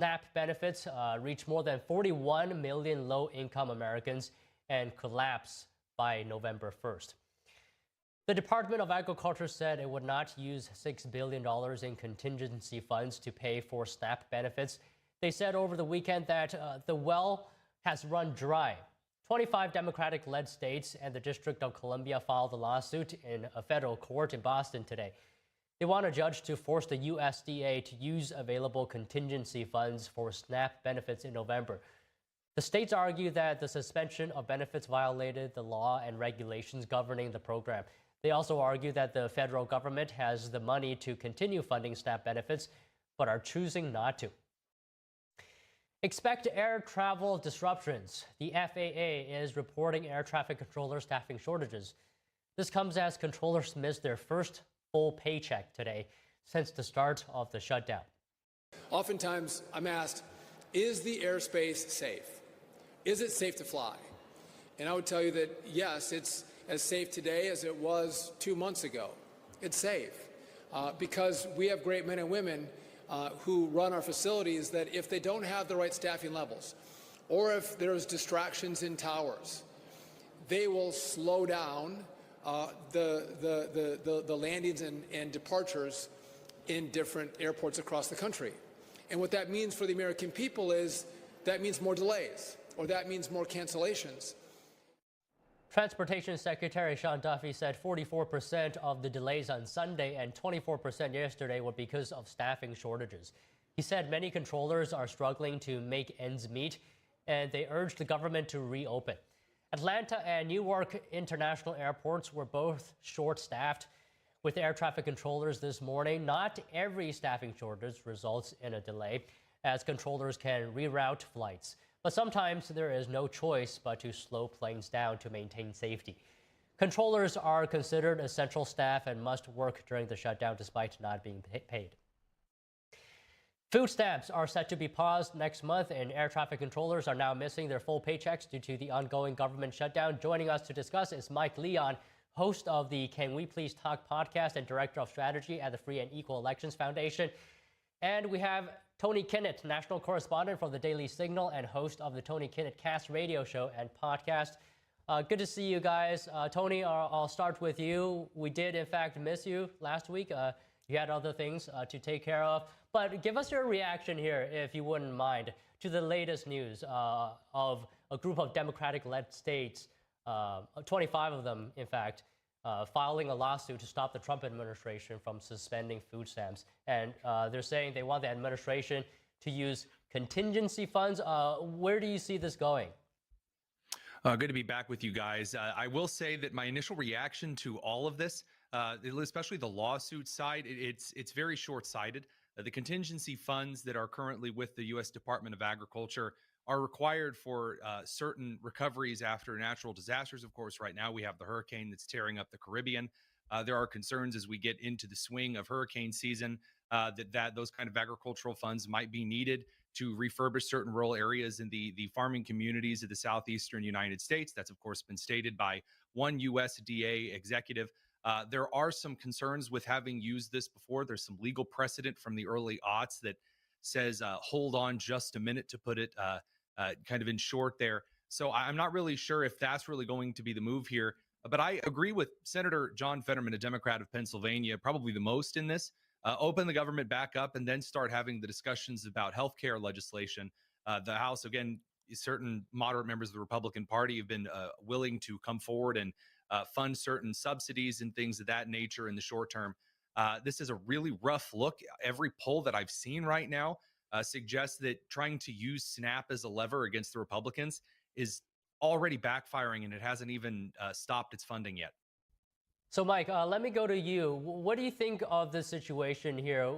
SNAP benefits reach more than 41 million low-income Americans and collapse by November 1st. The Department of Agriculture said it would not use $6 billion in contingency funds to pay for SNAP benefits. They said over the weekend that the well has run dry. 25 Democratic-led states and the District of Columbia filed a lawsuit in a federal court in Boston today. They want a judge to force the USDA to use available contingency funds for SNAP benefits in November. The states argue that the suspension of benefits violated the law and regulations governing the program. They also argue that the federal government has the money to continue funding SNAP benefits, but are choosing not to. Expect air travel disruptions. The FAA is reporting air traffic controller staffing shortages. This comes as controllers missed their first full paycheck today since the start of the shutdown. Oftentimes, I'm asked, is the airspace safe? Is it safe to fly? And I would tell you that, yes, it's as safe today as it was 2 months ago. It's safe because we have great men and women who run our facilities that if they don't have the right staffing levels or if there's distractions in towers, they will slow down the landings and departures in different airports across the country. And what that means for the American people is that means more delays or that means more cancellations. Transportation Secretary Sean Duffy said 44% of the delays on Sunday and 24% yesterday were because of staffing shortages. He said many controllers are struggling to make ends meet, and they urged the government to reopen. Atlanta and Newark international airports were both short-staffed. With air traffic controllers this morning, not every staffing shortage results in a delay, as controllers can reroute flights. But sometimes there is no choice but to slow planes down to maintain safety. Controllers are considered essential staff and must work during the shutdown despite not being paid. Food stamps are set to be paused next month, and air traffic controllers are now missing their full paychecks due to the ongoing government shutdown. Joining us to discuss is Mike Leon, host of the Can We Please Talk podcast and director of strategy at the Free and Equal Elections Foundation. And we have Tony Kinnett, national correspondent for the Daily Signal and host of the Tony Kinnett Cast radio show and podcast. Good to see you guys. Tony, I'll start with you. We did, in fact, miss you last week. You had other things to take care of. But give us your reaction here, if you wouldn't mind, to the latest news of a group of Democratic-led states, 25 of them, in fact, filing a lawsuit to stop the Trump administration from suspending food stamps. And they're saying they want the administration to use contingency funds. Where do you see this going? Good to be back with you guys. I will say that my initial reaction to all of this, especially the lawsuit side, it's very short-sighted. The contingency funds that are currently with the U.S. Department of Agriculture are required for certain recoveries after natural disasters. Of course, right now we have the hurricane that's tearing up the Caribbean. There are concerns as we get into the swing of hurricane season that those kind of agricultural funds might be needed to refurbish certain rural areas in the farming communities of the southeastern United States. That's, of course, been stated by one USDA executive. There are some concerns with having used this before. There's some legal precedent from the early aughts that says, hold on just a minute, to put it kind of in short there. So I'm not really sure if that's really going to be the move here. But I agree with Senator John Fetterman, a Democrat of Pennsylvania, probably the most in this. Open the government back up and then start having the discussions about health care legislation. The House, again, certain moderate members of the Republican Party have been willing to come forward and fund certain subsidies and things of that nature in the short term. This is a really rough look. Every poll that I've seen right now suggests that trying to use SNAP as a lever against the Republicans is already backfiring, and it hasn't even stopped its funding yet. So, Mike, let me go to you. What do you think of the situation here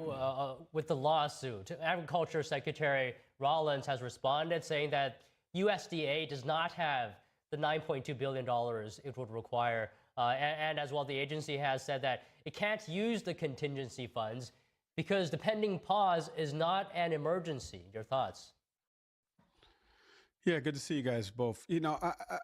with the lawsuit? Agriculture Secretary Rollins has responded saying that USDA does not have the $9.2 billion it would require. And as well, the agency has said that it can't use the contingency funds because the pending pause is not an emergency. Your thoughts? Yeah, good to see you guys both.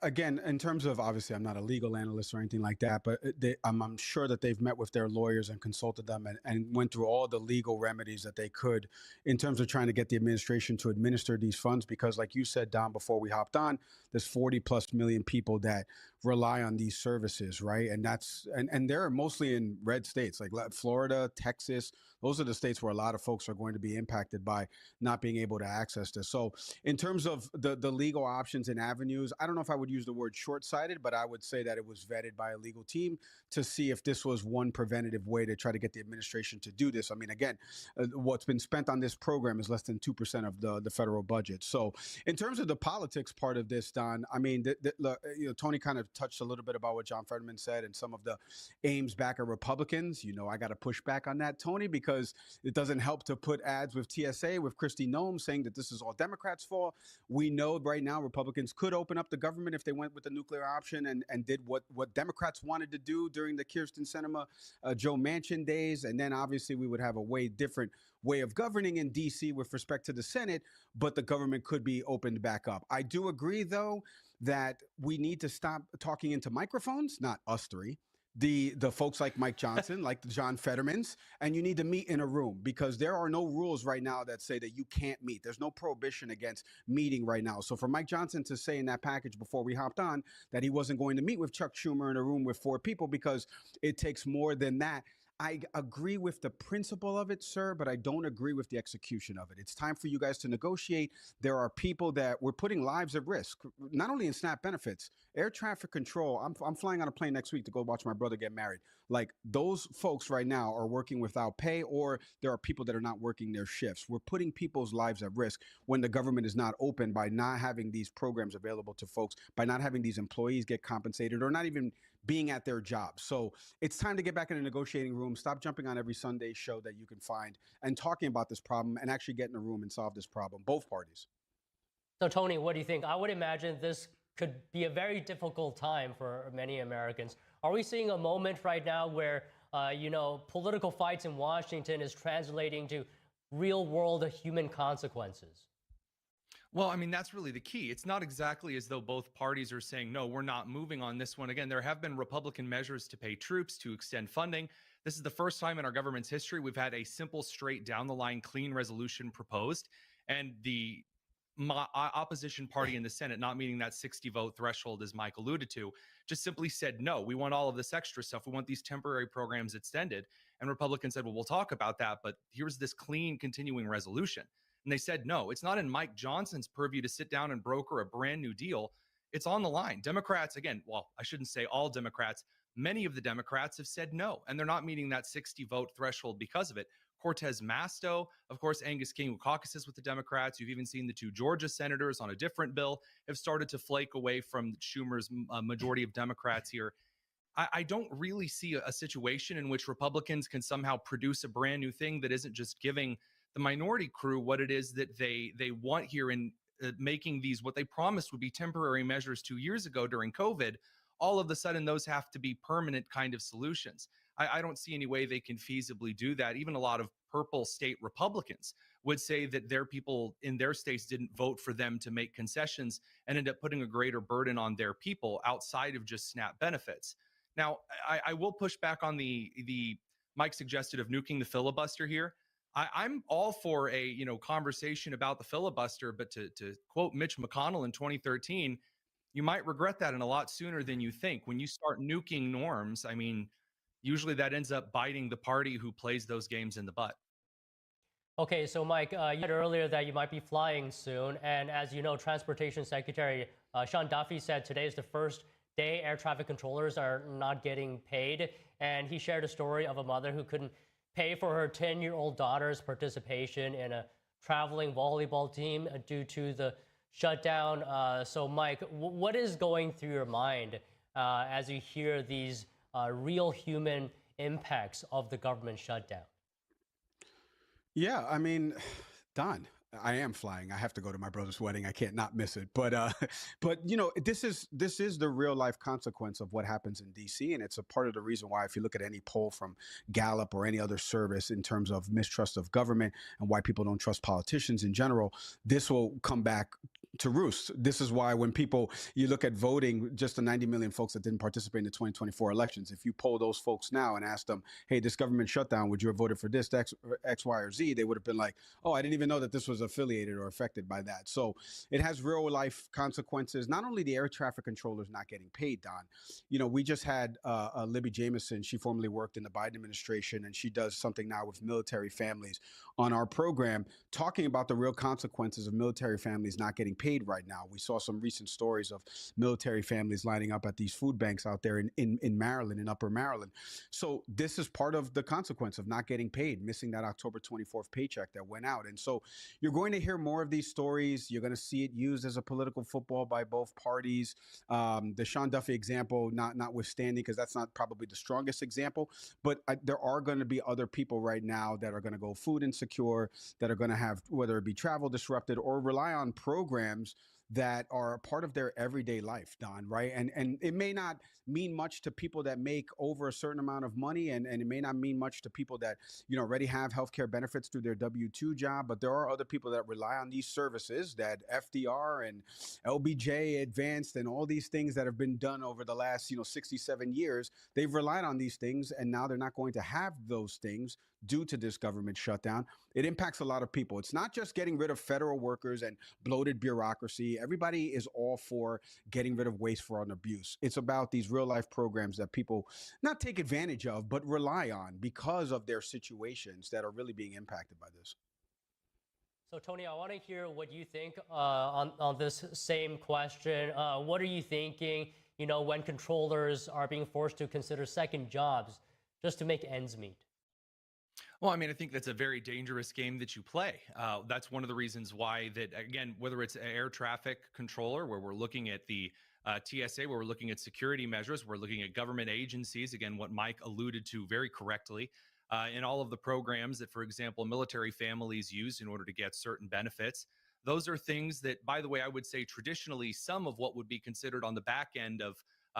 Again, in terms of, obviously, I'm not a legal analyst or anything like that, but I'm sure that they've met with their lawyers and consulted them and went through all the legal remedies that they could in terms of trying to get the administration to administer these funds. Because like you said, Don, before we hopped on, there's 40 plus million people that rely on these services, right? And they're mostly in red states like Florida, Texas. Those are the states where a lot of folks are going to be impacted by not being able to access this. So in terms of the legal options and avenues, I don't know if I would use the word short-sighted, but I would say that it was vetted by a legal team to see if this was one preventative way to try to get the administration to do this. I mean, again, what's been spent on this program is less than 2% of the federal budget. So in terms of the politics part of this, Don, I mean, Tony kind of touched a little bit about what John Fetterman said and some of the aims back at Republicans. I got to push back on that, Tony, because it doesn't help to put ads with TSA, with Kristi Noem saying that this is all Democrats' fault. We know right now Republicans could open up the government if they went with the nuclear option and did what Democrats wanted to do during the Kyrsten Sinema, Joe Manchin days. And then obviously we would have a way different way of governing in D.C. with respect to the Senate, but the government could be opened back up. I do agree, though, that we need to stop talking into microphones, not us three, the folks like Mike Johnson, like the John Fettermans, and you need to meet in a room because there are no rules right now that say that you can't meet. There's no prohibition against meeting right now. So for Mike Johnson to say in that package before we hopped on that he wasn't going to meet with Chuck Schumer in a room with 4 people because it takes more than that, I agree with the principle of it, sir, but I don't agree with the execution of it. It's time for you guys to negotiate. There are people that we're putting lives at risk, not only in SNAP benefits, air traffic control. I'm flying on a plane next week to go watch my brother get married. Like those folks right now are working without pay, or there are people that are not working their shifts. We're putting people's lives at risk when the government is not open by not having these programs available to folks, by not having these employees get compensated or not even being at their jobs. So it's time to get back in a negotiating room, stop jumping on every Sunday show that you can find and talking about this problem and actually get in a room and solve this problem, both parties. So Tony, what do you think? I would imagine this could be a very difficult time for many Americans. Are we seeing a moment right now where, political fights in Washington is translating to real world human consequences? Well, I mean, that's really the key. It's not exactly as though both parties are saying, no, we're not moving on this one. Again, there have been Republican measures to pay troops, to extend funding. This is the first time in our government's history we've had a simple, straight, down the line, clean resolution proposed. And the opposition party in the Senate, not meeting that 60 vote threshold, as Mike alluded to, just simply said, no, we want all of this extra stuff. We want these temporary programs extended. And Republicans said, well, we'll talk about that, but here's this clean, continuing resolution. And they said, no, it's not in Mike Johnson's purview to sit down and broker a brand new deal. It's on the line. Democrats, again, well, I shouldn't say all Democrats. Many of the Democrats have said no, and they're not meeting that 60 vote threshold because of it. Cortez Masto, of course, Angus King, who caucuses with the Democrats. You've even seen the 2 Georgia senators on a different bill have started to flake away from Schumer's majority of Democrats here. I don't really see a situation in which Republicans can somehow produce a brand new thing that isn't just giving the minority crew what it is that they want here in making these what they promised would be temporary measures 2 years ago during COVID. All of a sudden, those have to be permanent kind of solutions. I don't see any way they can feasibly do that. Even a lot of purple state Republicans would say that their people in their states didn't vote for them to make concessions and end up putting a greater burden on their people outside of just SNAP benefits. Now, I will push back on the Mike suggested of nuking the filibuster here. I'm all for a conversation about the filibuster, but to quote Mitch McConnell in 2013, you might regret that and a lot sooner than you think. When you start nuking norms, I mean, usually that ends up biting the party who plays those games in the butt. Okay, so Mike, you said earlier that you might be flying soon, and as you know, Transportation Secretary Sean Duffy said today is the first day air traffic controllers are not getting paid, and he shared a story of a mother who couldn't pay for her 10-year-old daughter's participation in a traveling volleyball team due to the shutdown. So Mike, what is going through your mind as you hear these real human impacts of the government shutdown? Yeah, I mean, Don, I am flying. I have to go to my brother's wedding. I can't not miss it. But this is the real life consequence of what happens in DC, and it's a part of the reason why, if you look at any poll from Gallup or any other service in terms of mistrust of government and why people don't trust politicians in general, this will come back to roost. This is why when you look at voting, just the 90 million folks that didn't participate in the 2024 elections, if you poll those folks now and ask them, hey, this government shutdown, would you have voted for this, X, Y, or Z? They would have been like, oh, I didn't even know that this was affiliated or affected by that. So it has real life consequences. Not only the air traffic controllers not getting paid, Don. You know, we just had Libby Jamieson. She formerly worked in the Biden administration, and she does something now with military families on our program, talking about the real consequences of military families not getting paid right now. We saw some recent stories of military families lining up at these food banks out there in Maryland, in Upper Maryland. So this is part of the consequence of not getting paid, missing that October 24th paycheck that went out. And so you're going to hear more of these stories. You're going to see it used as a political football by both parties. The Sean Duffy example, notwithstanding, because that's not probably the strongest example, but there are going to be other people right now that are going to go food insecure, that are going to have, whether it be travel disrupted or rely on programs that are a part of their everyday life, Don, right? And it may not mean much to people that make over a certain amount of money, and it may not mean much to people that, you know, already have healthcare benefits through their W-2 job, but there are other people that rely on these services, that FDR and LBJ Advanced and all these things that have been done over the last, 67 years. They've relied on these things, and now they're not going to have those things due to this government shutdown. It impacts a lot of people. It's not just getting rid of federal workers and bloated bureaucracy. Everybody is all for getting rid of waste, fraud, and abuse. It's about these real life programs that people not take advantage of, but rely on because of their situations that are really being impacted by this. So, Tony, I want to hear what you think on this same question. What are you thinking, when controllers are being forced to consider second jobs just to make ends meet? Well, I mean, I think that's a very dangerous game that you play. That's one of the reasons why that, again, whether it's an air traffic controller, where we're looking at the TSA, where we're looking at security measures, we're looking at government agencies, again, what Mike alluded to very correctly, in all of the programs that, for example, military families use in order to get certain benefits. Those are things that, by the way, I would say traditionally some of what would be considered on the back end of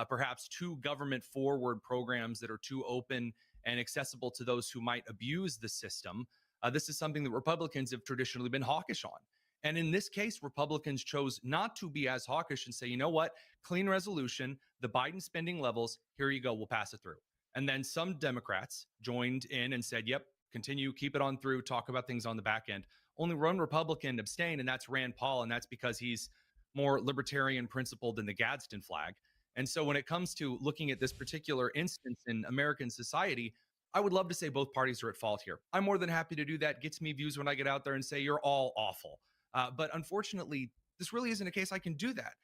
perhaps too government forward programs that are too open and accessible to those who might abuse the system. This is something that Republicans have traditionally been hawkish on. And in this case, Republicans chose not to be as hawkish and say, you know what, clean resolution, the Biden spending levels, here you go, we'll pass it through. And then some Democrats joined in and said, yep, continue, keep it on through, talk about things on the back end. Only one Republican abstained, and that's Rand Paul, and that's because he's more libertarian principled than the Gadsden flag. And so when it comes to looking at this particular instance in American society, I would love to say both parties are at fault here. I'm more than happy to do that. Gets me views when I get out there and say you're all awful. But unfortunately, this really isn't a case I can do that.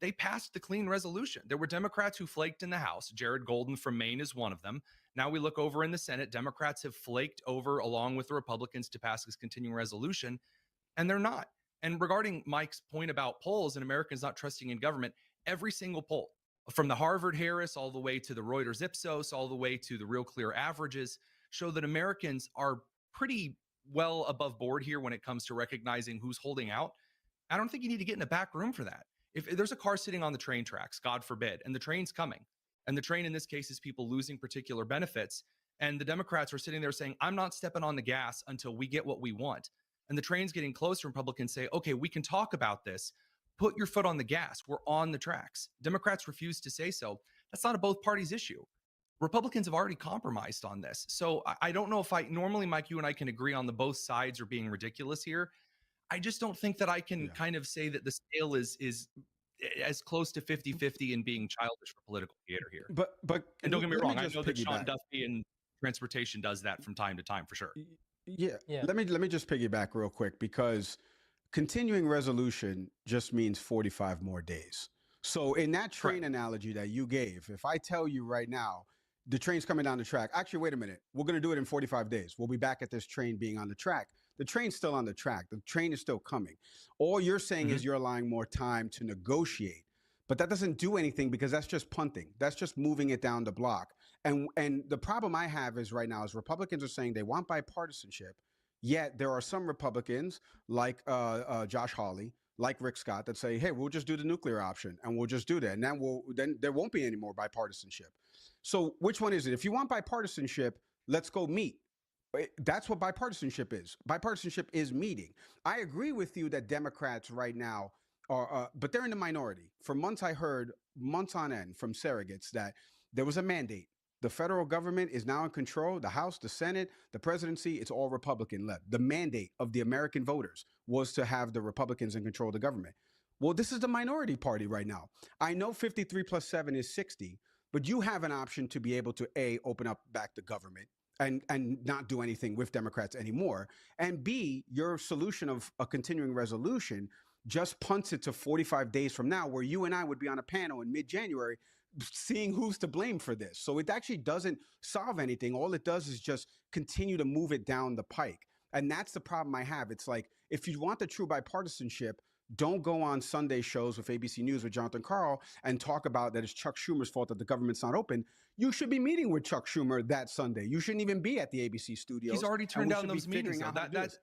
They passed the clean resolution. There were Democrats who flaked in the House. Jared Golden from Maine is one of them. Now we look over in the Senate. Democrats have flaked over along with the Republicans to pass this continuing resolution, and they're not. And regarding Mike's point about polls and Americans not trusting in government, every single poll, from the Harvard Harris all the way to the Reuters Ipsos, all the way to the Real Clear averages, show that Americans are pretty well above board here when it comes to recognizing who's holding out. I don't think you need to get in a back room for that. If there's a car sitting on the train tracks, God forbid, and the train's coming, and the train in this case is people losing particular benefits, and the Democrats are sitting there saying, I'm not stepping on the gas until we get what we want, and the train's getting closer, Republicans say, okay, we can talk about this. Put your foot on the gas. We're on the tracks. Democrats refuse to say so. That's not a both parties issue. Republicans have already compromised on this. So I don't know if normally, Mike, you and I can agree on the both sides are being ridiculous here. I just don't think that I can kind of say that the scale is as close to 50-50 in being childish for political theater here. But and don't get me wrong, I know that Sean Duffy and transportation does that from time to time for sure. Yeah. Let me just piggyback real quick, because continuing resolution just means 45 more days. So in that train analogy that you gave, if I tell you right now, the train's coming down the track, actually, wait a minute, we're going to do it in 45 days. We'll be back at this train being on the track. The train's still on the track. The train is still coming. All you're saying is you're allowing more time to negotiate, but that doesn't do anything, because that's just punting. That's just moving it down the block. And the problem I have is right now is Republicans are saying they want bipartisanship. Yet there are some Republicans like Josh Hawley, like Rick Scott, that say, hey, we'll just do the nuclear option and we'll just do that. And then there won't be any more bipartisanship. So which one is it? If you want bipartisanship, let's go meet. That's what bipartisanship is. Bipartisanship is meeting. I agree with you that Democrats right now but they're in the minority. For months, I heard months on end from surrogates that there was a mandate. The federal government is now in control. The House, the Senate, the presidency, it's all Republican led. The mandate of the American voters was to have the Republicans in control of the government. Well, this is the minority party right now. I know 53 plus 7 is 60, but you have an option to be able to A, open up back the government and not do anything with Democrats anymore. And B, your solution of a continuing resolution just punts it to 45 days from now, where you and I would be on a panel in mid-January seeing who's to blame for this. So it actually doesn't solve anything. All it does is just continue to move it down the pike. And that's the problem I have. It's like, if you want the true bipartisanship, don't go on Sunday shows with ABC News with Jonathan Karl and talk about that it's Chuck Schumer's fault that the government's not open. You should be meeting with Chuck Schumer that Sunday. You shouldn't even be at the ABC studios. He's already turned down those meetings. That's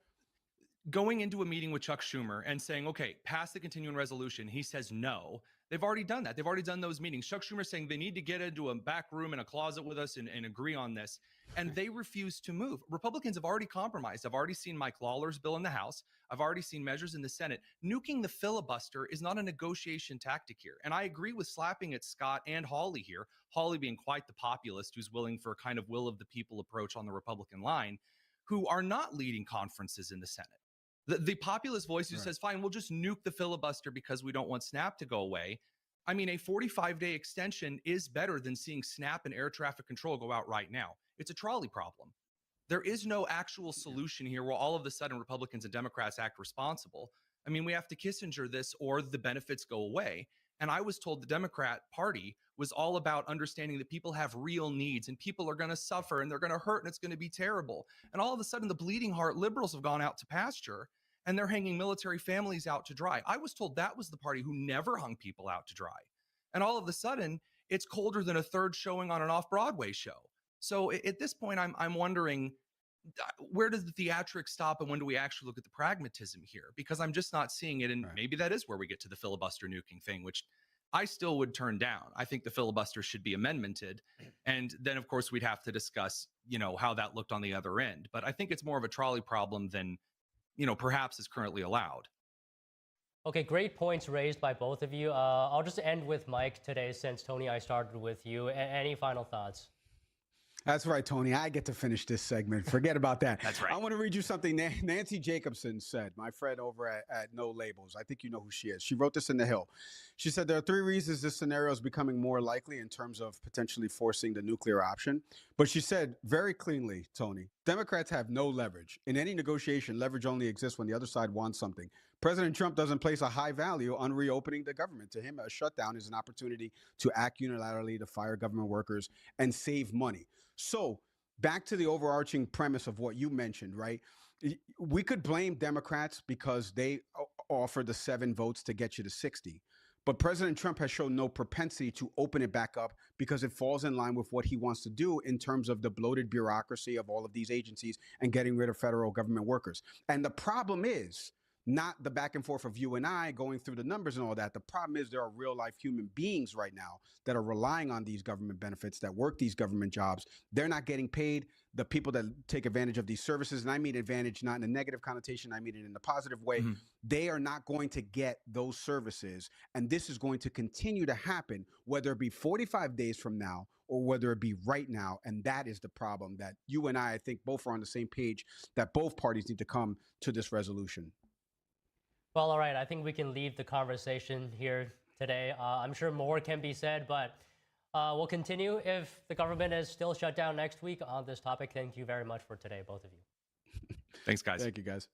going into a meeting with Chuck Schumer and saying, okay, pass the continuing resolution. He says no. They've already done that. They've already done those meetings. Chuck Schumer saying they need to get into a back room in a closet with us and agree on this. And they refuse to move. Republicans have already compromised. I've already seen Mike Lawler's bill in the House. I've already seen measures in the Senate. Nuking the filibuster is not a negotiation tactic here. And I agree with slapping at Scott and Hawley here. Hawley being quite the populist who's willing for a kind of will of the people approach on the Republican line, who are not leading conferences in the Senate. The populist voice who says, fine, we'll just nuke the filibuster because we don't want SNAP to go away. I mean, a 45-day extension is better than seeing SNAP and air traffic control go out right now. It's a trolley problem. There is no actual solution here where all of a sudden Republicans and Democrats act responsible. I mean, we have to Kissinger this or the benefits go away. And I was told the Democrat Party was all about understanding that people have real needs and people are going to suffer and they're going to hurt and it's going to be terrible. And all of a sudden the bleeding heart liberals have gone out to pasture and they're hanging military families out to dry. I was told that was the party who never hung people out to dry. And all of a sudden it's colder than a third showing on an off-Broadway show. So at this point, I'm wondering, where does the theatrics stop and when do we actually look at the pragmatism here? Because I'm just not seeing it. And maybe that is where we get to the filibuster nuking thing, which I still would turn down. I think the filibuster should be amendmented. And then, of course, we'd have to discuss, how that looked on the other end. But I think it's more of a trolley problem than, perhaps is currently allowed. Okay, great points raised by both of you. I'll just end with Mike today since, Tony, I started with you. Any final thoughts? That's right, Tony. I get to finish this segment. Forget about that. That's right. I want to read you something Nancy Jacobson said, my friend over at No Labels. I think you know who she is. She wrote this in The Hill. She said, there are 3 reasons this scenario is becoming more likely in terms of potentially forcing the nuclear option. But she said very cleanly, Tony, Democrats have no leverage. In any negotiation, leverage only exists when the other side wants something. President Trump doesn't place a high value on reopening the government. To him, a shutdown is an opportunity to act unilaterally, to fire government workers and save money. So back to the overarching premise of what you mentioned, right? We could blame Democrats because they offered the 7 votes to get you to 60. But President Trump has shown no propensity to open it back up because it falls in line with what he wants to do in terms of the bloated bureaucracy of all of these agencies and getting rid of federal government workers. And the problem is not the back and forth of you and I going through the numbers and all that. The problem is there are real life human beings right now that are relying on these government benefits, that work these government jobs. They're not getting paid. The people that take advantage of these services, and I mean advantage not in a negative connotation, I mean it in a positive way, they are not going to get those services. And this is going to continue to happen, whether it be 45 days from now or whether it be right now. And that is the problem that you and I think both are on the same page, that both parties need to come to this resolution. Well, all right. I think we can leave the conversation here today. I'm sure more can be said, but we'll continue if the government is still shut down next week on this topic. Thank you very much for today, both of you. Thanks, guys. Thank you, guys.